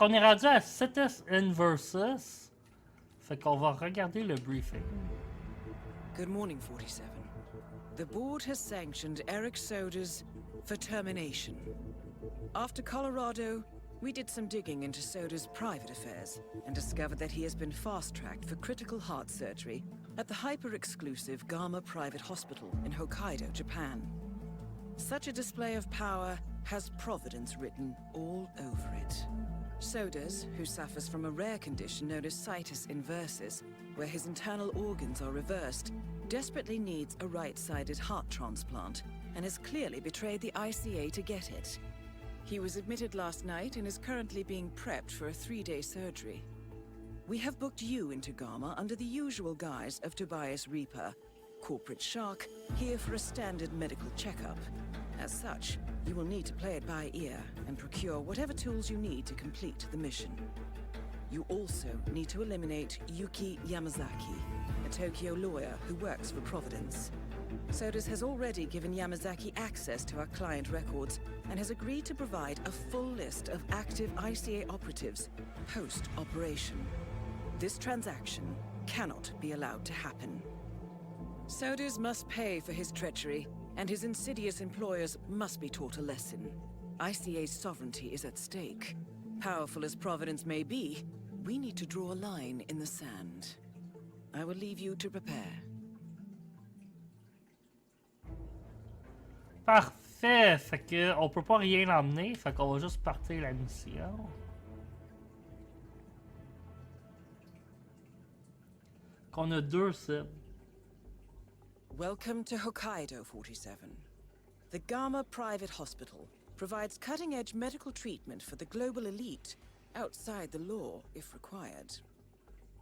qu'on est rendu à Citizen Versus. Fait qu'on va regarder le briefing. Good morning, 47. The board has sanctioned Eric Soda's for termination. After Colorado, we did some digging into Soda's private affairs and discovered that he has been fast-tracked for critical heart surgery at the hyper-exclusive Gama Private Hospital in Hokkaido, Japan. Such a display of power has Providence written all over it. Sodas, who suffers from a rare condition known as situs inversus, where his internal organs are reversed, desperately needs a right-sided heart transplant and has clearly betrayed the ICA to get it. He was admitted last night and is currently being prepped for a 3-day surgery. We have booked you into Gama under the usual guise of Tobias Reaper, corporate shark, here for a standard medical checkup. As such, you will need to play it by ear and procure whatever tools you need to complete the mission. You also need to eliminate Yuki Yamazaki, a Tokyo lawyer who works for Providence. Sodas has already given Yamazaki access to our client records and has agreed to provide a full list of active ICA operatives post-operation. This transaction cannot be allowed to happen. Sodas must pay for his treachery, and his insidious employers must be taught a lesson. ICA's sovereignty is at stake. Powerful as Providence may be, we need to draw a line in the sand. I will leave you to prepare. Parfait! Fait que on peut pas rien emmener, fait qu'on va juste partir la mission. Qu'on a 2 cibles. Welcome to Hokkaido, 47. The Gama Private Hospital provides cutting-edge medical treatment for the global elite, outside the law if required.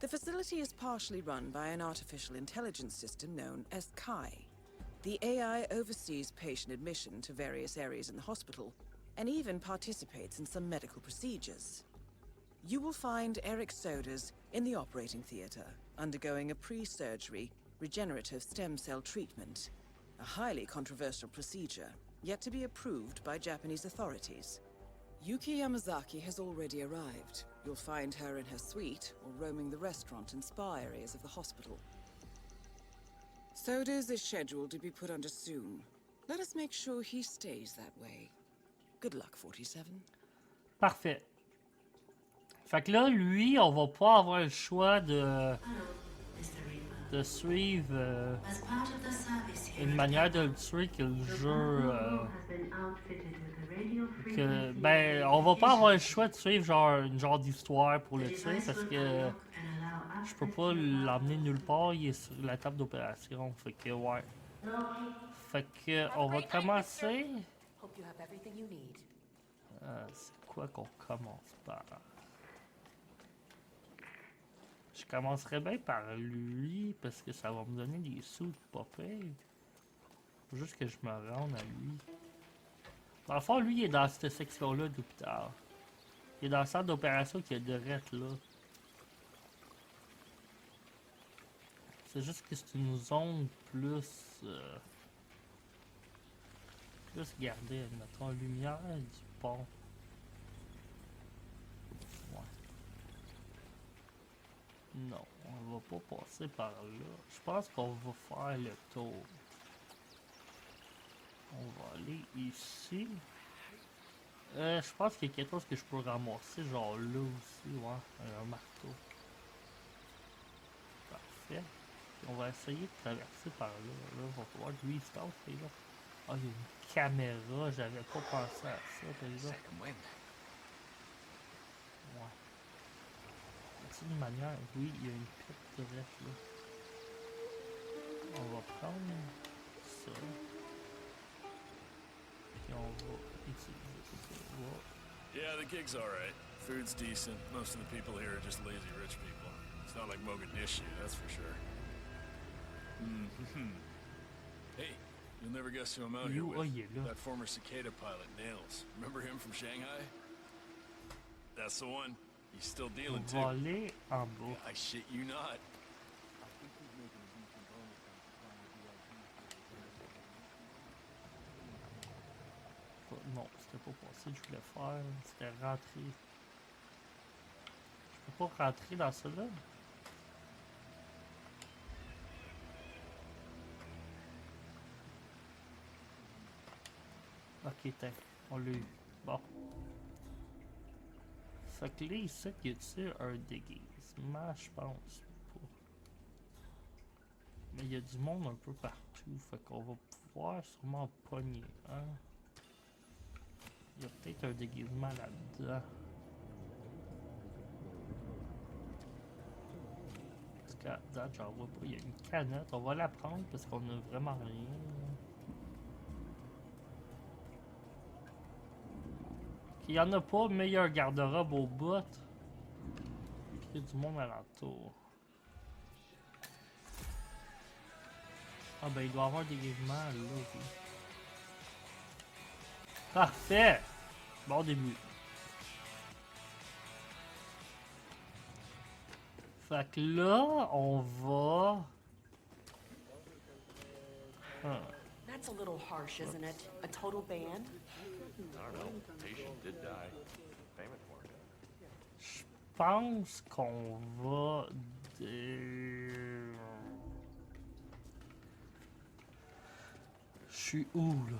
The facility is partially run by an artificial intelligence system known as Kai. The AI oversees patient admission to various areas in the hospital, and even participates in some medical procedures. You will find Eric Sodas in the operating theater, undergoing a pre-surgery regenerative stem cell treatment. A highly controversial procedure, yet to be approved by Japanese authorities. Yuki Yamazaki has already arrived. You'll find her in her suite or roaming the restaurant and spa areas of the hospital. Sodas is scheduled to be put under soon. Let us make sure he stays that way. Good luck, 47. Parfait. Fait que là, lui, on va pas avoir le choix de suivre une manière de le tuer que le jeu. Ben, on va pas avoir le choix de suivre genre une genre d'histoire pour le tuer parce que je peux pas l'emmener nulle part, il est sur la table d'opération. Fait que ouais. Fait que on va commencer. C'est quoi qu'on commence par? Je commencerai bien par lui parce que ça va me donner des sous de pas pire. Faut juste que je me rende à lui. Dans le fond, lui, il est dans cette section-là d'hôpital. Il est dans le centre d'opération qui est direct là. C'est juste que c'est une zone plus... plus gardée, admettons, lumière du pont. Non, on va pas passer par là. Je pense qu'on va faire le tour. On va aller ici. Je pense qu'il y a quelque chose que je peux ramasser, genre là aussi, ouais, un marteau. Parfait. Puis on va essayer de traverser par là. Là, on va pouvoir lui, il se passe, là. Ah, il y a une caméra, j'avais pas pensé à ça, déjà. Ouais. C'est une manière, oui, il y a une pipe direct là. On va prendre ça. Puis on va utiliser ça. Yeah, the gig's alright. Food's decent. Most of the people here are just lazy rich people. It's not like Mogadishu, that's for sure. Hey, you'll never guess who I'm out here with. That former Cicada pilot, Nails. Remember him from Shanghai? That's the one. He's still dealing too. Voler en bas. I shit you not. Non, c'était pas passé, je voulais faire. C'était rentrer. pas rentrer dans ça là. Ok, t'as. On l'a eu. Bon. Fait que là, ici, y a-t-il un déguisement? Je pense pas. Mais il y a du monde un peu partout. Fait qu'on va pouvoir sûrement pogner. Hein? Il y a peut-être un déguisement là-dedans. Parce qu'à date, j'en vois pas. Il y a une canette. On va la prendre parce qu'on a vraiment rien. Il y en a pas, mais il y a un garde-robe au bout. Il y a du monde alentour. Ah ben il doit y avoir des déguisements là. Okay. Parfait! Bon début. Fait que là, on va... That's a little harsh, isn't it? A total ban? I don't know. Patient did die. Payment for it. Je pense qu'on va... Je suis où là?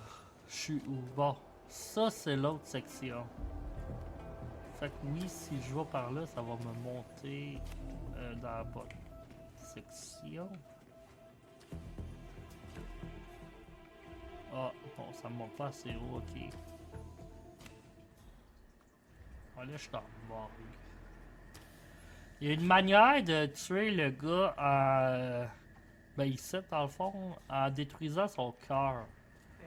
Je suis où? Bon, ça c'est l'autre section. Fait que oui, si je vais par là, ça va me monter dans la bonne section. Ah, bon, ça me monte pas assez haut, ok. Là, je suis dans le morgue. Il y a une manière de tuer le gars en... Ben ici, dans le fond, en détruisant son cœur.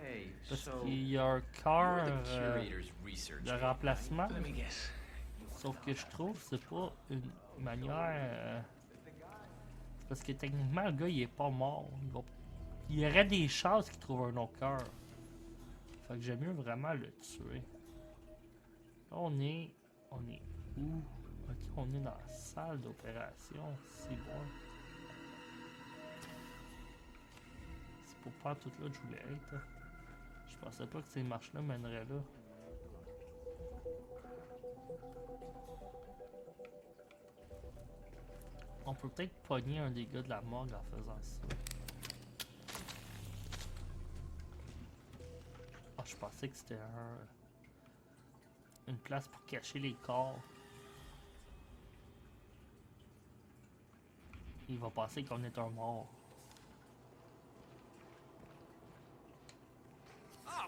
Hey, Parce so qu'il y a un cœur you're the curator's research de aide, remplacement. right? Let me guess. Sauf que je trouve que c'est pas une manière... Parce que techniquement, le gars, il est pas mort. Il y aurait des chances qu'il trouve un autre cœur. Fait que j'aime mieux vraiment le tuer. Là, on est où? Ok, on est dans la salle d'opération. C'est bon. C'est pour pas tout là que je voulais être. Hein. Je pensais pas que ces marches-là mèneraient là. On peut peut-être pogner un des gars de la morgue en faisant ça. Ah, je pensais que c'était une place pour cacher les corps. Il va penser qu'on est un mort. Oh,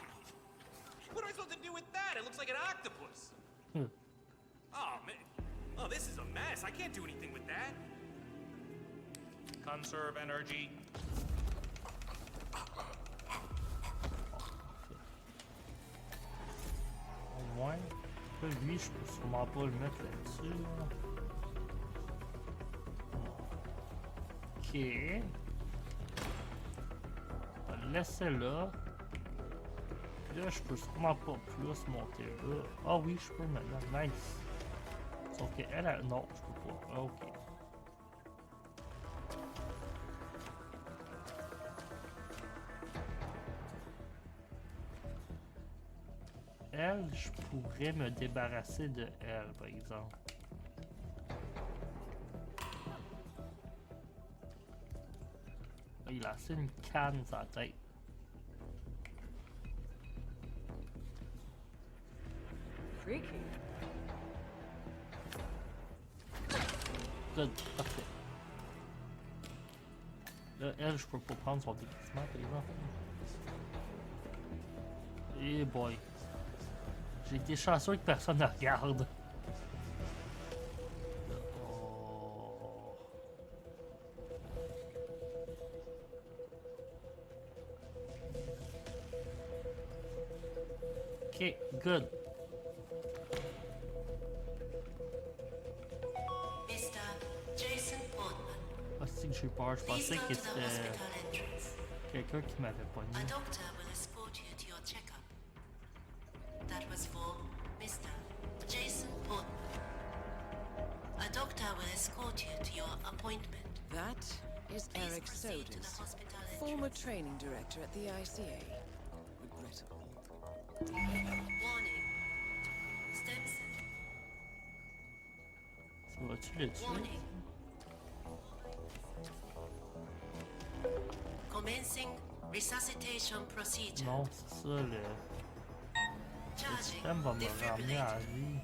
what am I supposed to do with that? It looks like an octopus. Oh, man. Oh, this is a mess. I can't do anything with that. Conserve energy. Au moins, lui, je peux sûrement pas le mettre là-dessus. Là. Ok. On va le laisser là. Puis là, je peux sûrement pas plus monter là. Ah oui, je peux maintenant. Nice. Sauf que elle, non, je peux pas. Ah, ok. Elle, je pourrais me débarrasser de elle, par exemple. Il a lancé une canne sur la tête. Freaky. Good, parfait. Là, elle, je peux pas prendre son déguisement, par exemple. Eh boy. J'ai été chanceux que personne ne regarde. Oh. Ok, good. Mr. Jason Portman. Ah, c'est que j'ai peur. Je pensais que c'était quelqu'un qui m'avait pogné. A doctor will escort you to your checkup. That was for Mr. Jason Portman. A doctor will escort you to your appointment. That is Please Eric proceed to the Soders, hospital former entrance. training director at the ICA. Regrettable. Warning. Stem cell. Vas-tu le tuer? Warning. Commencing resuscitation procedure. Non, c'est ça, le Charging système va me ramener à la defibrillator. vie.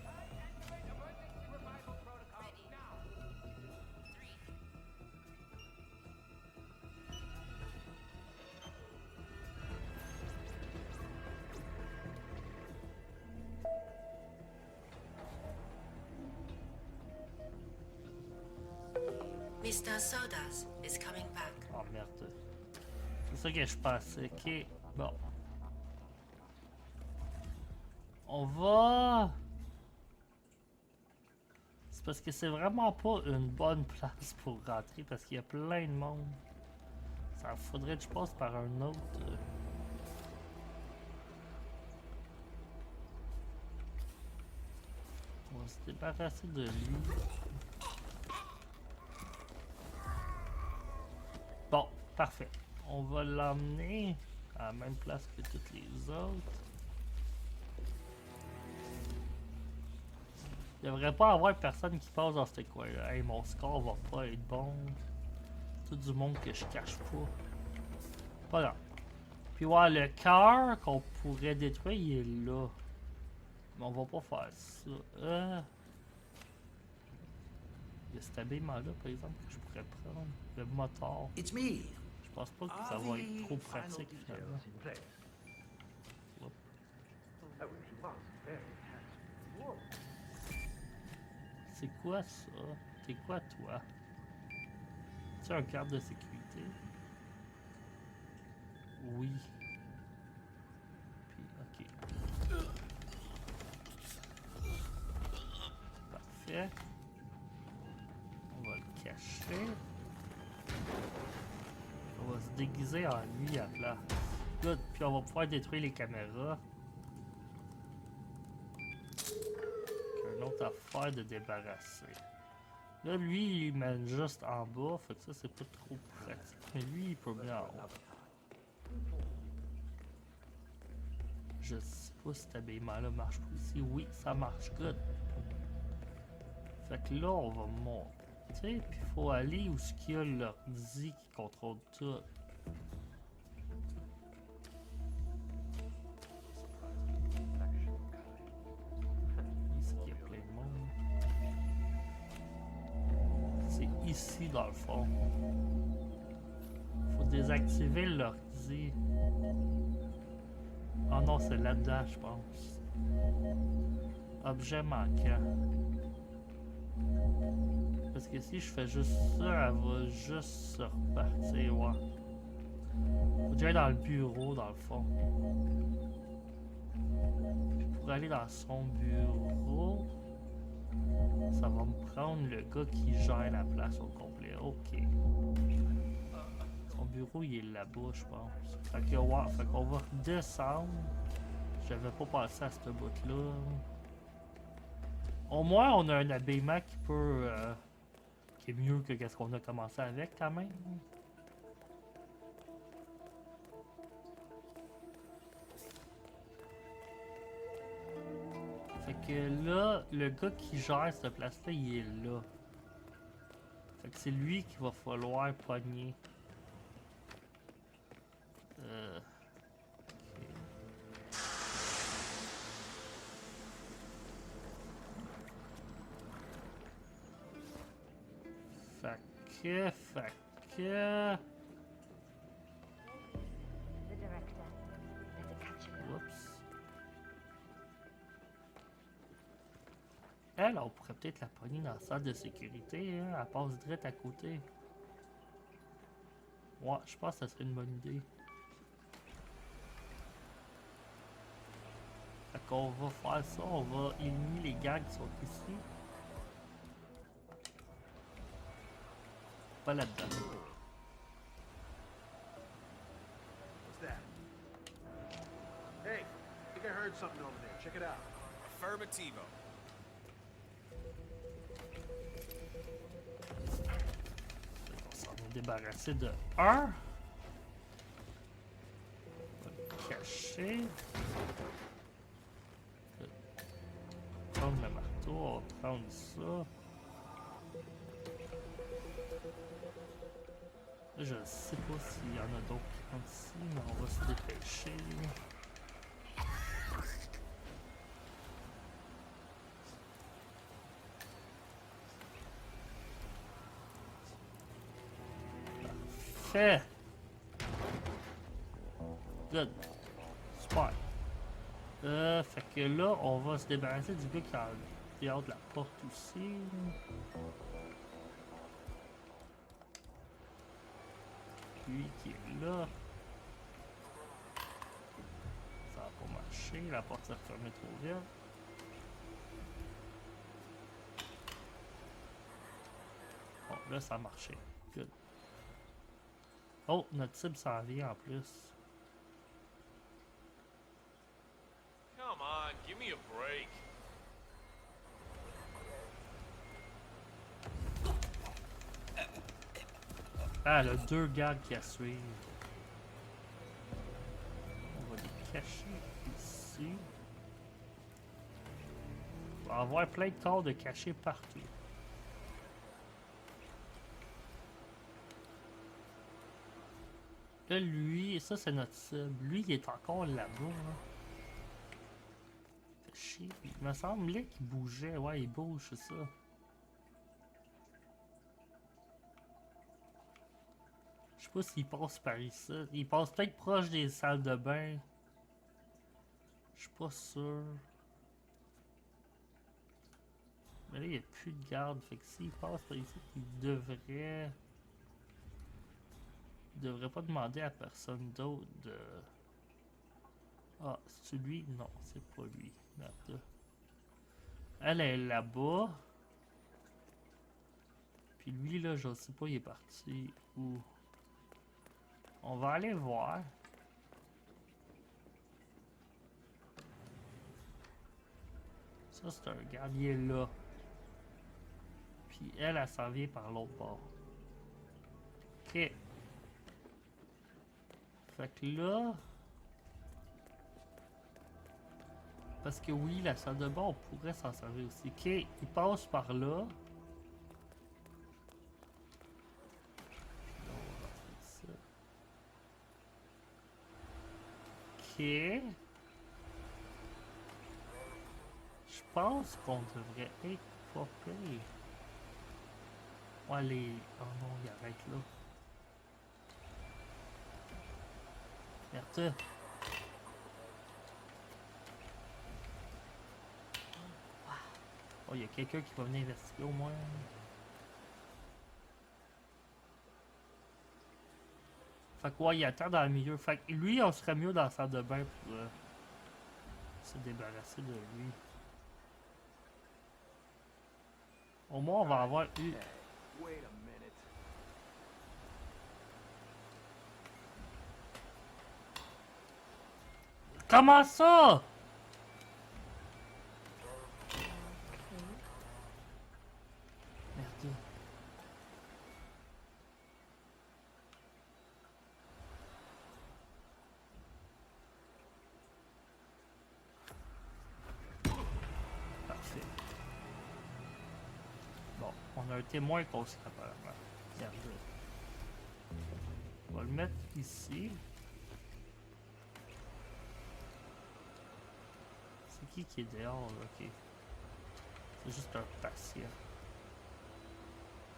Mr. Sodas is coming back. Oh merde. C'est ça que je pensais. Ok, bon. On va... C'est parce que c'est vraiment pas une bonne place pour rentrer parce qu'il y a plein de monde. Ça faudrait que je passe par un autre. On va se débarrasser de lui. Bon, parfait. On va l'emmener à la même place que toutes les autres. Il devrait pas avoir personne qui passe dans ce coin-là. Hey, mon score va pas être bon. Tout du monde que je cache pas. Pas grave. Puis ouais, le cœur qu'on pourrait détruire, il est là. Mais on va pas faire ça. Il y a cet habillement-là, par exemple, que je pourrais prendre. Le moteur. It's me. Je pense pas que ça va être trop pratique, finalement. Hop. C'est quoi ça? T'es quoi, toi? Tu as un garde de sécurité? Oui. Puis, ok. Parfait. On va le cacher. On va se déguiser en lui à la place. Good. Puis on va pouvoir détruire les caméras. Une autre affaire de débarrasser. Là, lui, il mène juste en bas. Fait que ça, c'est pas trop pratique. Mais lui, il peut bien en haut. Je sais pas si cet habillement-là marche pas ici. Oui, ça marche. Good. Fait que là, on va monter. Puis il faut aller où il y a l'ordi qui contrôle tout. Ici, il y a plein de monde. C'est ici, dans le fond. Faut désactiver l'ordi. Oh non, c'est là-dedans, je pense. Objet manquant. Parce que si je fais juste ça, elle va juste se repartir, ouais. Faut déjà aller dans le bureau, dans le fond. Puis pour aller dans son bureau, ça va me prendre le gars qui gère la place au complet. Ok. Son bureau, il est là-bas, je pense. Fait que, ouais, fait qu'on va redescendre. J'avais pas pensé à ce bout-là. Au moins, on a un habillement qui peut... qui est mieux que ce qu'on a commencé avec, quand même. Fait que là, le gars qui gère cette place-là, il est là. Fait que c'est lui qu'il va falloir pogner. Fait que... Oups. Elle, on pourrait peut-être la pogner dans la salle de sécurité, hein? Elle passe direct à côté. Ouais, je pense que ça serait une bonne idée. Fait qu'on va faire ça, on va éliminer les gars qui sont ici. Pas là-dedans. What's that? Hey, I think I heard something over there. Check it out. Affirmativo. On s'en est débarrassé de un. On va le cacher. Prendre le marteau, on va prendre ça. Je sais pas s'il y en a d'autres qui rentrent ici, mais on va se dépêcher. Parfait! Good. Super. Fait que là, on va se débarrasser du gars qui a dehors de la porte aussi. Lui qui est là. Ça va pas marcher, la porte s'est refermée trop vite. Bon, là ça a marché. Good. Oh, notre cible s'en vient en plus. Come on, give me a break. Ah, elle a 2 gardes qui la suivent. On va les cacher ici. On va avoir plein de corps de cachés partout. Là, lui, ça c'est notre cible. Lui, il est encore là-bas. Hein. Fait chier. Il me semblait qu'il bougeait. Ouais, il bouge, c'est ça. Je sais pas s'il passe par ici. Il passe peut-être proche des salles de bain. Je suis pas sûr. Mais là, il n'y a plus de garde. Fait que s'il passe par ici, il devrait... Il devrait pas demander à personne d'autre de... Ah, c'est lui? Non, c'est pas lui. Merde. Elle est là-bas. Puis lui, là, je sais pas, il est parti où. On va aller voir. Ça, c'est un garde, il est là. Puis elle s'en vient par l'autre bord. Ok. Fait que là... Parce que oui, la salle de bain, on pourrait s'en servir aussi. Ok, il passe par là. Ok. Je pense qu'on devrait être pas pire. Ouais, les... Oh non, il arrête là. Merde. Oh, il y a quelqu'un qui va venir investiguer au moins. Fait que ouais, il attend dans le milieu. Fait que lui, on serait mieux dans la salle de bain pour se débarrasser de lui. Au moins, on va avoir eu... Comment ça? Merde. Parfait. Bon, on a un témoin conscient apparemment. Regardez. On va le mettre ici. C'est qui est dehors là? Ok. C'est juste un patient.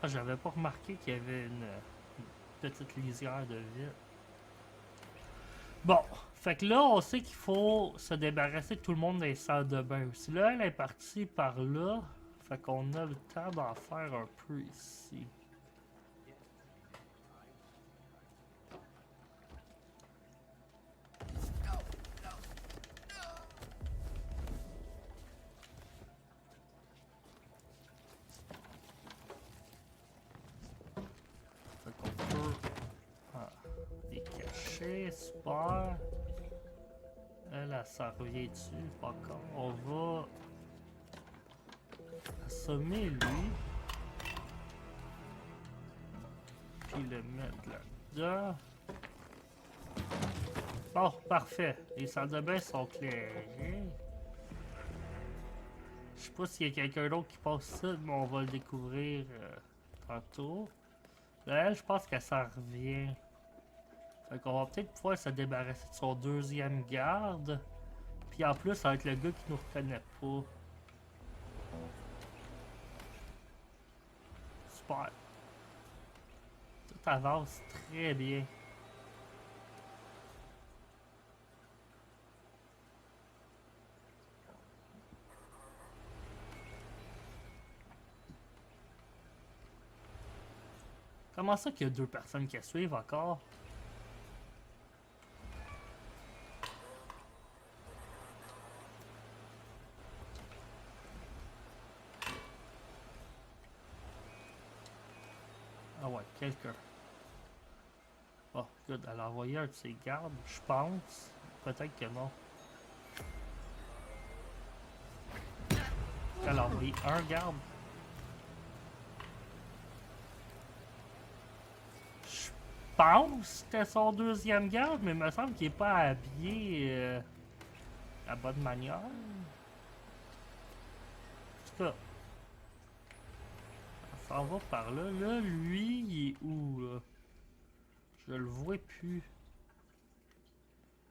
Ah, j'avais pas remarqué qu'il y avait une petite lisière de vide. Bon, fait que là, on sait qu'il faut se débarrasser de tout le monde des salles de bain aussi. Là, elle est partie par là. Fait qu'on a le temps d'en faire un peu ici. Fait qu'on peut... Ah, les cacher, super. Elle s'en revient dessus, pas encore. On va assommer lui. Puis le mettre là-dedans. Bon, parfait. Les salles de bain sont clairées. Je sais pas s'il y a quelqu'un d'autre qui passe ça, mais on va le découvrir tantôt. Elle, je pense qu'elle s'en revient. Fait qu'on va peut-être pouvoir se débarrasser de son deuxième garde. Puis en plus, ça va être le gars qui nous reconnaît pas. Super. Tout avance très bien. Comment ça qu'il y a deux personnes qui suivent encore? Ah ouais, quelqu'un. Oh, good. Elle a envoyé un de ses gardes, je pense. Peut-être que non. Elle a envoyé un garde. Je pense que c'était son deuxième garde, mais il me semble qu'il n'est pas habillé de la bonne manière. En tout cas, on s'en va par là. Là, lui, il est où, là? Je le vois plus.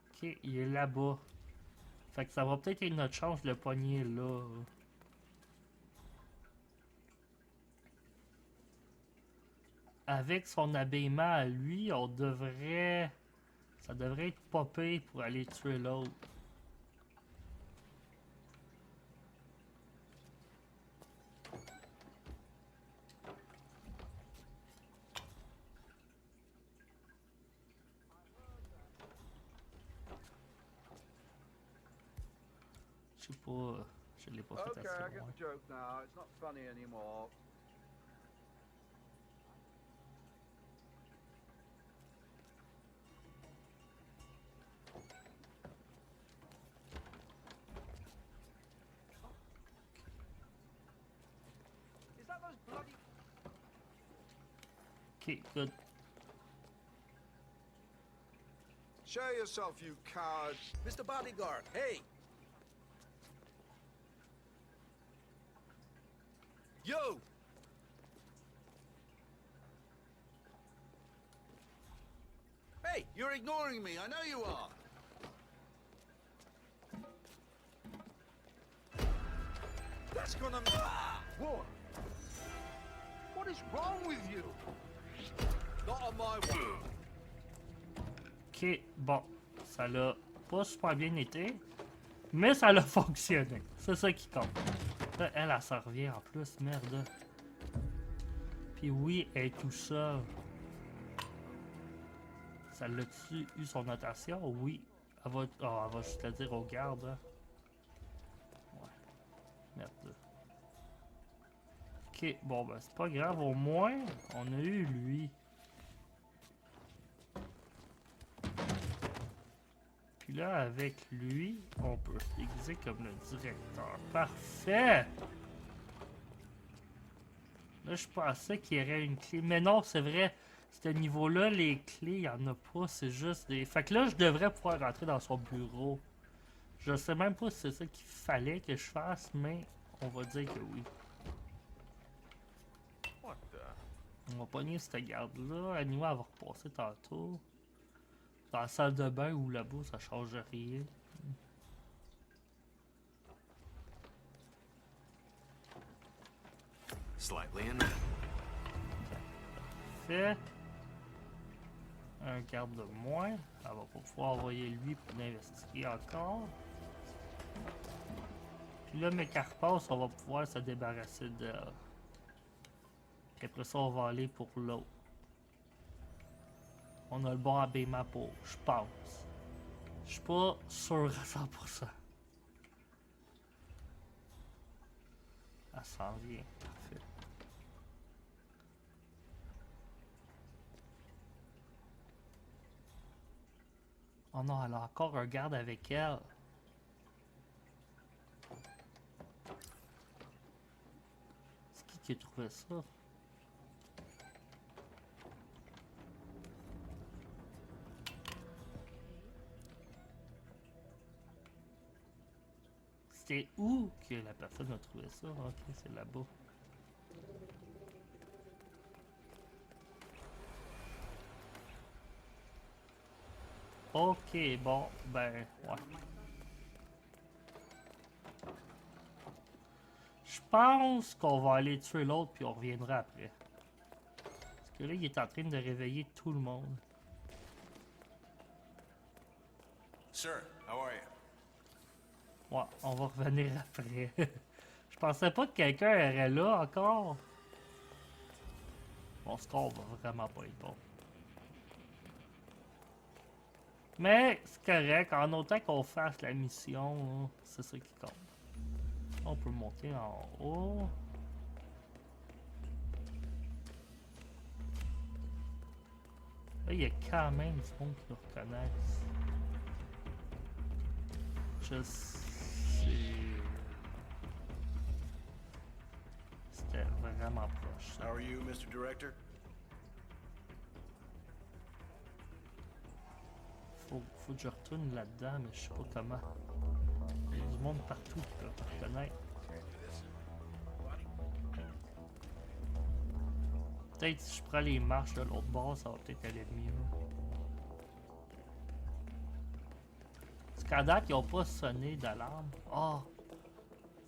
Ok, il est là-bas. Fait que ça va peut-être être notre chance de le pogner là. Avec son habillement à lui, on devrait... Ça devrait être popé pour aller tuer l'autre. Je sais pas... Je l'ai pas fait Okay, I assez get loin. the joke now. It's not funny anymore. Is that those bloody... Ok, good. Show yourself, you coward. Mr. Bodyguard, hey! Yo! Hey, you're ignoring me. I know you are. That's gonna... What? What is wrong with you? Not on my watch. Ok, bon. Ça l'a pas super bien été. Mais ça l'a fonctionné. C'est ça qui compte. Là, elle s'en revient en plus. Merde. Puis oui, elle est tout seule. Ça l'a-tu eu son notation? Oui. Elle va, oh, elle va juste le dire aux gardes. Hein. Ouais. Merde. Ok, bon, ben c'est pas grave. Au moins, on a eu lui. Puis là, avec lui, on peut se déguiser comme le directeur. Parfait! Là, je pensais qu'il y aurait une clé. Mais non, c'est vrai. Ce niveau-là, les clés, il n'y en a pas. C'est juste des... Fait que là, je devrais pouvoir rentrer dans son bureau. Je sais même pas si c'est ça qu'il fallait que je fasse, mais on va dire que oui. What the? On va pogner cette garde-là. Anyway, elle va repasser tantôt. Dans la salle de bain ou là-bas, ça change rien. Slightly in. Fait. Un garde de moins. Elle va pas pouvoir envoyer lui pour l'investiguer encore. Puis là, mes carpasses, on va pouvoir se débarrasser d'elle. Puis après ça, on va aller pour l'autre. On a le bon habillement pour, je pense. Je suis pas sûr à 100%. Elle s'en vient. Parfait. Oh non, elle a encore un garde avec elle. C'est qui a trouvé ça? C'était où que la personne a trouvé ça? Ok, c'est là-bas. Ok, bon, ben, ouais. Je pense qu'on va aller tuer l'autre puis on reviendra après. Parce que là, il est en train de réveiller tout le monde. Sir, how are you? Ouais, on va revenir après. Je pensais pas que quelqu'un irait là encore. Mon score va vraiment pas être bon. Mais c'est correct, en autant qu'on fasse la mission, c'est ça qui compte. On peut monter en haut. Là, il y a quand même du monde qui nous reconnaissent. Je sais. C'était vraiment proche. Ça. How are you, Mr. Director? Faut que je retourne là-dedans, mais je sais pas comment. Il y a du monde partout qui peut me reconnaître. Peut-être si je prends les marches de l'autre bord, ça va peut-être aller mieux. Parce qu'à date, ils n'ont pas sonné d'alarme. Ah! Oh,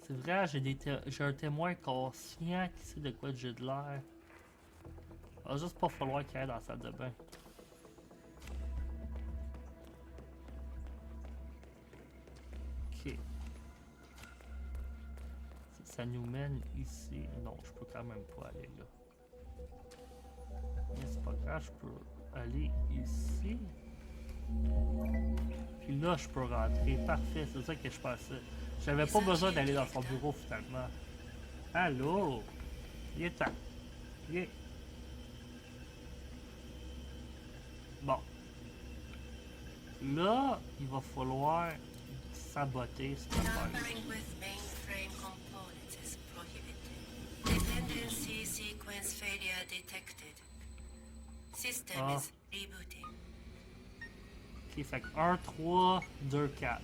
c'est vrai, j'ai un témoin conscient qui sait de quoi j'ai de l'air. Il va juste pas falloir qu'il aille dans la salle de bain. Ok. Ça nous mène ici. Non, je peux quand même pas aller là. Mais c'est pas grave, je peux aller ici. Puis là, je peux rentrer. Parfait, c'est ça que je pensais. J'avais pas besoin d'aller dans son bureau finalement. Allô? Il est temps. Il est... Bon. Là, il va falloir saboter cette affaire. Tampering with mainframe components is prohibited. Dependency sequence failure detected. System is rebooting. Ok, fait que 1, 3, 2, 4.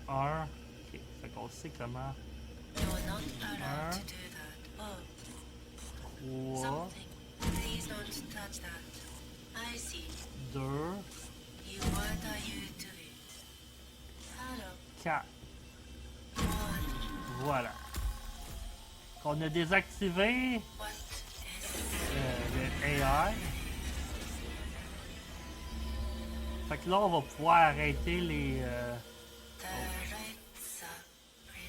1. Ok, fait qu'on sait comment. You're not allowed to do that. Oh, 3, something. Please don't touch that. I see. 2, You, what are you doing? Hello. 4. One. Voilà. On a désactivé What is le AI. Fait que là, on va pouvoir arrêter les... the rights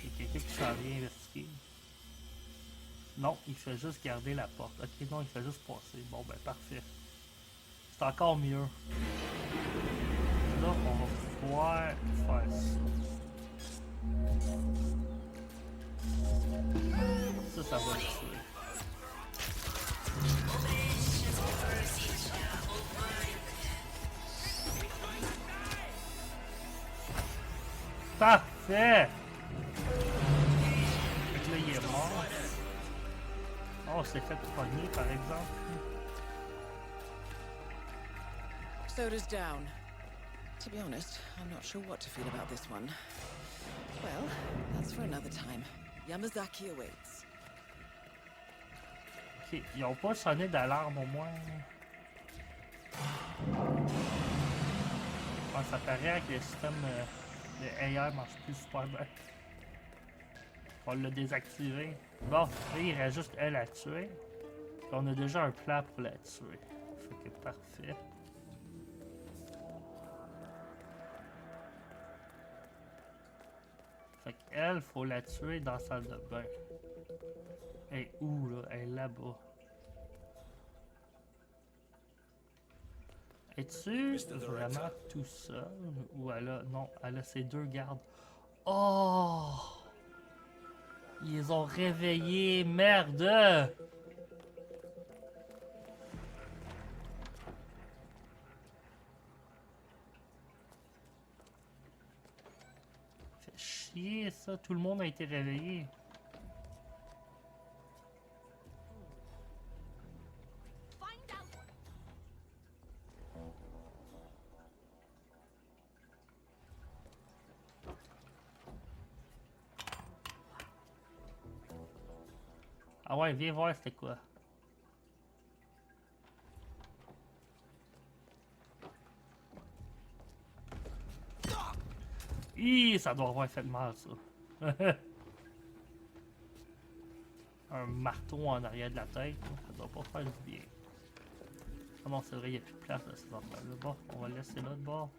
Il y a quelqu'un qui s'en vient investiguer. Non, il fait juste garder la porte. Ok, non, il fait juste passer. Bon, ben parfait. C'est encore mieux. Là, on va pouvoir faire ça. Ça va le tuer. Parfait! Fait que là, il est mort. Oh, on s'est fait pogner, par exemple. Soda's down. To be honest, I'm not sure what to feel about this one. Well, that's for another time. Yamazaki awaits. Ok, ils n'ont pas sonné d'alarme au moins. Ah, ça paraît que le système de AI marche plus super bien. On l'a désactivé. Bon, là, il reste juste elle à tuer. Puis on a déjà un plan pour la tuer. Fait que parfait. Fait qu'elle, faut la tuer dans la salle de bain. Elle est où là? Elle est là-bas. Es-tu vraiment tout seul? Ou elle a... Non, elle a ses deux gardes. Oh! Ils les ont réveillés, merde! Fait chier ça, tout le monde a été réveillé. Ah ouais, viens voir c'était quoi. Hi, ça doit avoir fait mal, ça. Un marteau en arrière de la tête, ça doit pas faire du bien. Ah non, c'est vrai, il n'y a plus de place à ces affaires-là. Bon, on va laisser là de bord.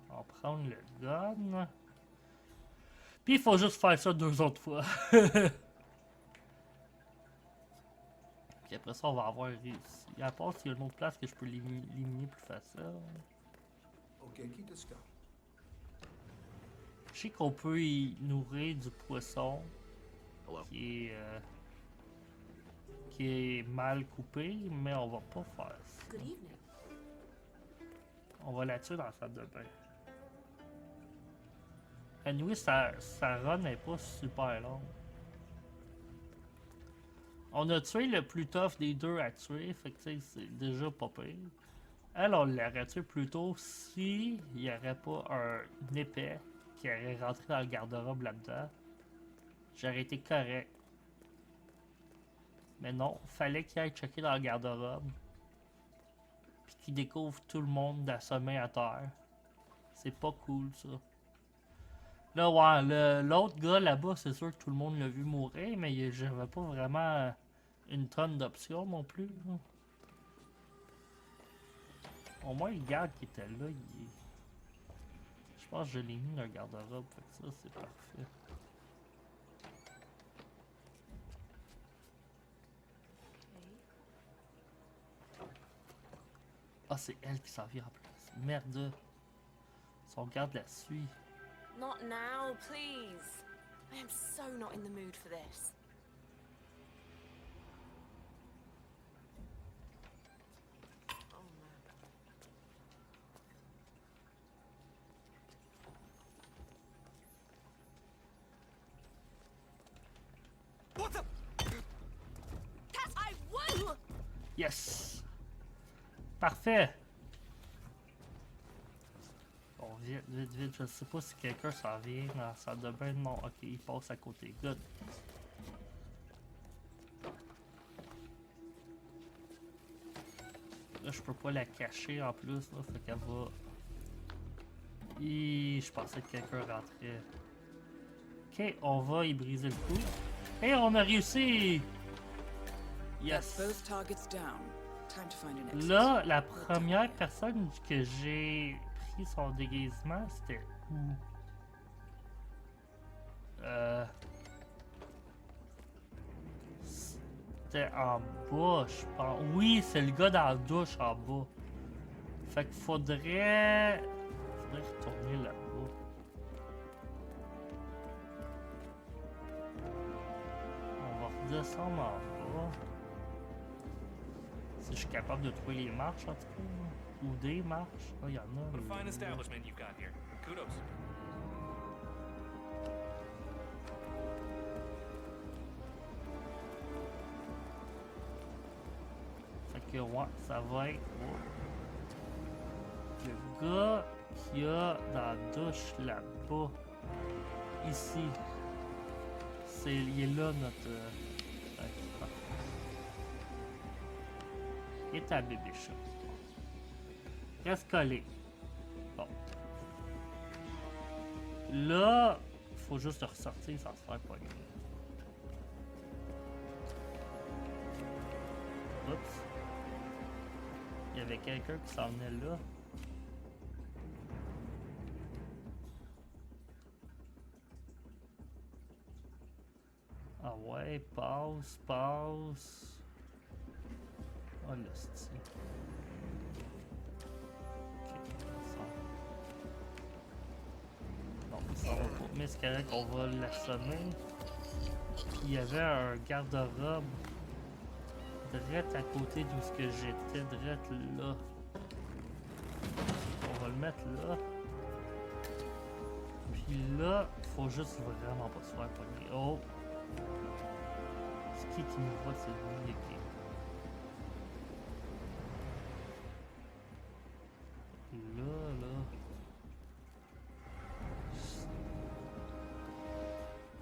On va prendre le gun. Puis il faut juste faire ça 2 autres fois. Puis après ça, on va avoir réussi. À part s'il y a une autre place que je peux l'éliminer plus facile. Okay, keep the stuff. Je sais qu'on peut y nourrir du poisson Hello. qui est mal coupé, mais on va pas faire ça. Good evening. On va la tuer dans la salle de bain. Anyway, sa run n'est pas super longue. On a tué le plus tough des deux à tuer, fait que c'est déjà pas pire. Elle, on l'aurait tué plus tôt si il n'y aurait pas un épais qui aurait rentré dans le garde-robe là-dedans. J'aurais été correct. Mais non, fallait qu'il aille checker dans le garde-robe. Puis qu'il découvre tout le monde d'assommer à terre. C'est pas cool, ça. Là, ouais, l'autre gars là-bas, c'est sûr que tout le monde l'a vu mourir, mais j'avais pas vraiment une tonne d'options non plus. Hein. Au moins, le garde qui était là, je pense que je l'ai mis dans le garde-robe, fait que ça, c'est parfait. Ah, c'est elle qui s'en vient en plus. Merde. Son garde la suit. Not now, please. I am so not in the mood for this. Oh man. What the? Cat, I won! Yes! Parfait! Bon, vite, vite, vite. Je sais pas si quelqu'un s'en vient dans la salle de bain. Non, ok, il passe à côté. Good. Là, je peux pas la cacher en plus, là. Fait qu'elle va... Je pensais que quelqu'un rentrait. Ok, on va y briser le cou. Et on a réussi! Yes! That's both targets down. Time to find an exit. Là, la première personne que j'ai pris son déguisement, c'était où? C'était en bas, je pense. Oui, c'est le gars dans la douche en bas. Fait qu'il faudrait retourner là-bas. On va redescendre en bas. Si je suis capable de trouver les marches en tout cas. Ou des marches. Ah, il y en a. What a fine establishment you've got here. Kudos. Fait que ouais, ça va être le gars qui a dans la douche là-bas. Ici. Il est là notre. Il est à bébé chat. Reste collé. Bon. Là, faut juste le ressortir sans se faire pogner. Oups. Il y avait quelqu'un qui s'en venait là. Ah ouais, passe, passe. Oh le style. Ok, ça va pas. Mais c'est correct, on va l'assommer. Il y avait un garde-robe direct à côté d'où ce que j'étais, direct là. On va le mettre là. Puis là, faut juste vraiment pas se faire pogner. Oh! C'est qui nous voit, c'est lui, ok.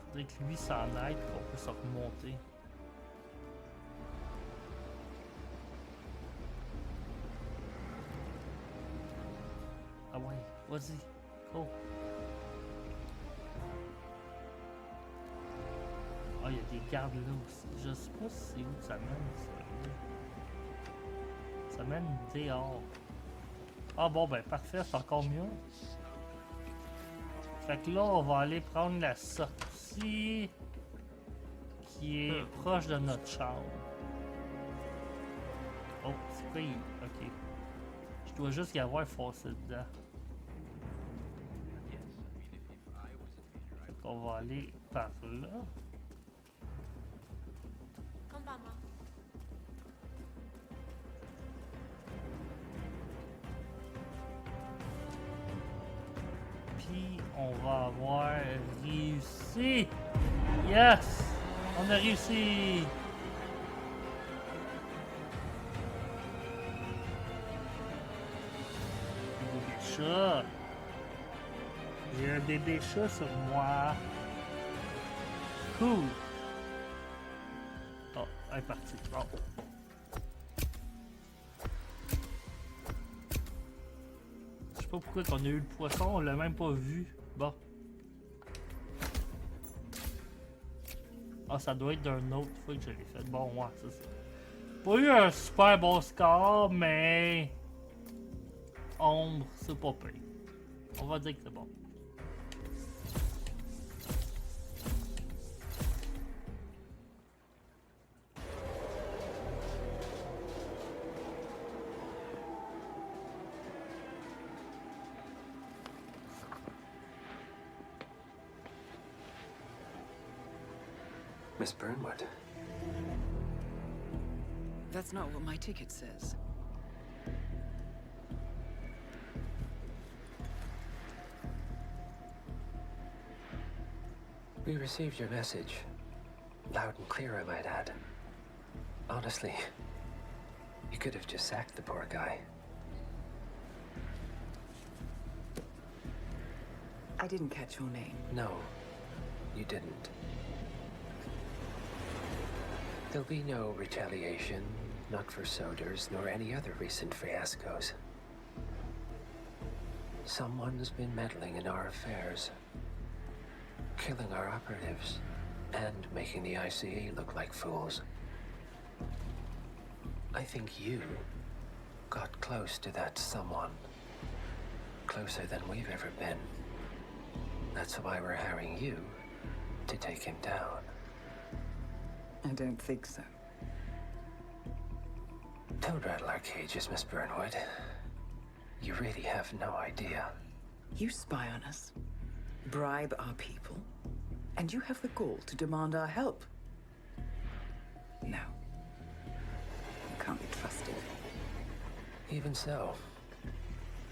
Faudrait que lui s'en aille et qu'on puisse remonter. Ah ouais, vas-y, Cool. Ah, il y a des gardes là aussi. Je sais pas si c'est où que ça mène, ça. Ça mène dehors. Ah bon, ben parfait, c'est encore mieux. Fait que là, on va aller prendre la sortie qui est proche de notre chambre. Oh, c'est quoi? Ok. Je dois juste y avoir foncé dedans. Fait qu'on va aller par là. Puis on va avoir réussi. Yes! On a réussi! Bébé chat. J'ai un bébé chat sur moi. Cool. Oh, elle est partie. Bon. Je sais pas pourquoi qu'on a eu le poisson, on l'a même pas vu. Bon. Ah, ça doit être d'une autre fois que je l'ai fait. Bon, ouais, c'est ça. Pas eu un super bon score, mais... Ombre, c'est pas pire. On va dire que c'est bon. Miss Burnwood. That's not what my ticket says. We received your message. Loud and clear, I might add. Honestly, you could have just sacked the poor guy. I didn't catch your name. No, you didn't. There'll be no retaliation, not for Soders, nor any other recent fiascos. Someone's been meddling in our affairs, killing our operatives, and making the ICA look like fools. I think you got close to that someone. Closer than we've ever been. That's why we're hiring you to take him down. I don't think so. Don't rattle our cages, Miss Burnwood. You really have no idea. You spy on us, bribe our people, and you have the gall to demand our help. No. You can't be trusted. Even so,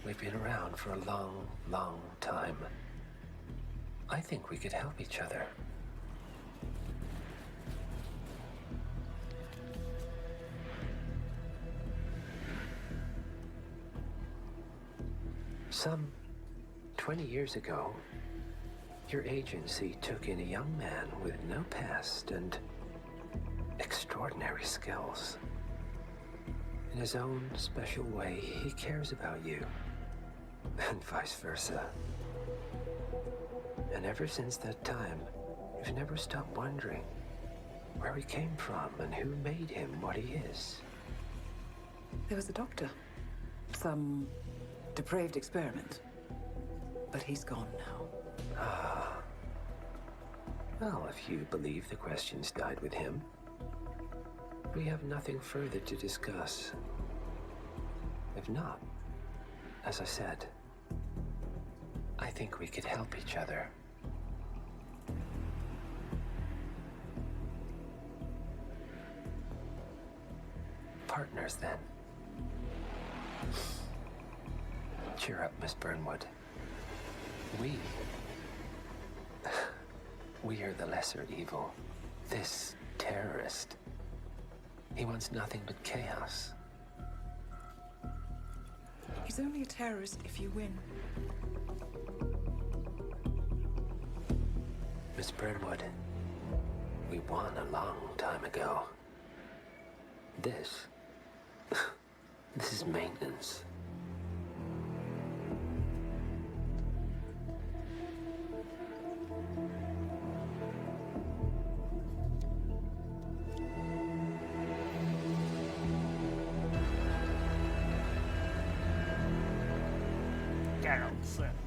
we've been around for a long, long time. I think we could help each other. Some 20 years ago, your agency took in a young man with no past and extraordinary skills. In his own special way, he cares about you, and vice versa. And ever since that time, you've never stopped wondering where he came from and who made him what he is. There was a doctor. Some depraved experiment. But he's gone now. Ah. Well, if you believe the questions died with him, we have nothing further to discuss. If not, as I said, I think we could help each other. Partners, then. Cheer up, Miss Burnwood. We are the lesser evil. This terrorist. He wants nothing but chaos. He's only a terrorist if you win. Miss Burnwood, we won a long time ago. This is maintenance. 40 cents.